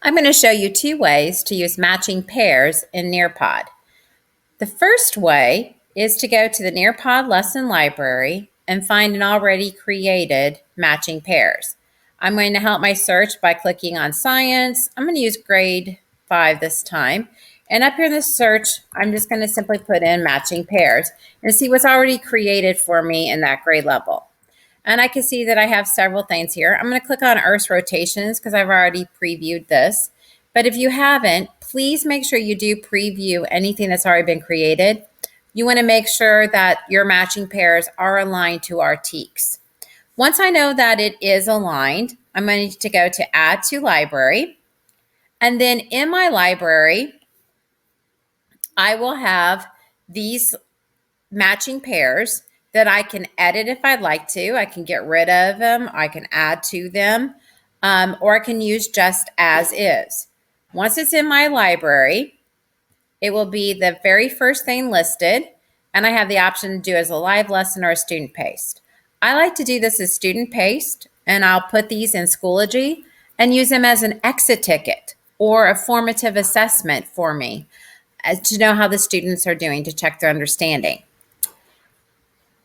I'm going to show you two ways to use matching pairs in Nearpod. The first way is to go to the Nearpod lesson library and find an already created matching pairs. I'm going to help my search by clicking on Science. I'm going to use grade 5 this time. And up here in the search, I'm just going to simply put in matching pairs and see what's already created for me in that grade level. And I can see that I have several things here. I'm going to click on Earth's rotations because I've already previewed this. But if you haven't, please make sure you do preview anything that's already been created. You want to make sure that your matching pairs are aligned to our TEKs. Once I know that it is aligned, I'm going to go to Add to Library. And then in my library, I will have these matching pairs that I can edit if I'd like to. I can get rid of them. I can add to them, or I can use just as is. Once it's in my library, it will be the very first thing listed, and I have the option to do as a live lesson or a student paste. I like to do this as student paste, and I'll put these in Schoology and use them as an exit ticket or a formative assessment for me to know how the students are doing, to check their understanding.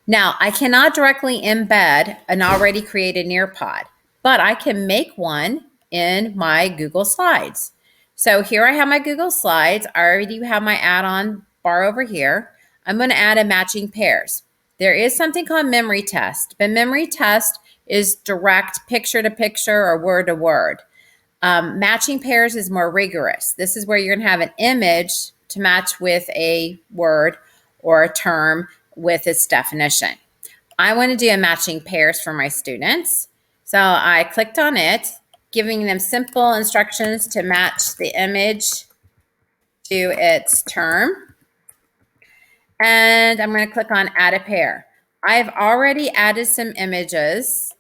Now, I cannot directly embed an already created Nearpod, but I can make one in my Google Slides. So here I have my Google Slides. I already have my add-on bar over here. I'm going to add a matching pairs. There is something called memory test, but memory test is direct picture to picture or word to word. Matching pairs is more rigorous. This is where you're going to have an image to match with a word or a term with its definition. I want to do a matching pairs for my students. So I clicked on it, giving them simple instructions to match the image to its term. And I'm going to click on Add a Pair. I've already added some images,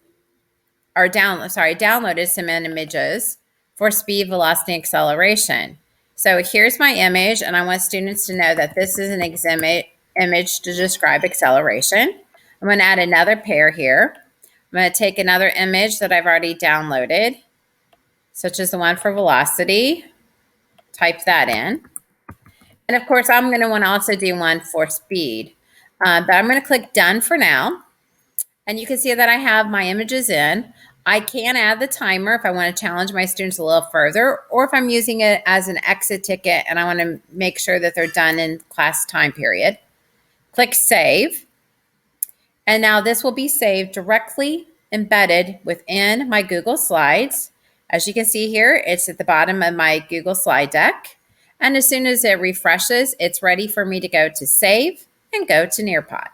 or downloaded some images for speed, velocity, and acceleration. So here's my image, and I want students to know that this is an image to describe acceleration. I'm going to add another pair here. I'm going to take another image that I've already downloaded, such as the one for velocity, type that in. And of course, I'm going to want to also do one for speed. But I'm going to click Done for now. And you can see that I have my images in. I can add the timer if I want to challenge my students a little further, or if I'm using it as an exit ticket and I want to make sure that they're done in class time period. Click Save. And now this will be saved directly embedded within my Google Slides. As you can see here, it's at the bottom of my Google slide deck. And as soon as it refreshes, it's ready for me to go to Save and go to Nearpod.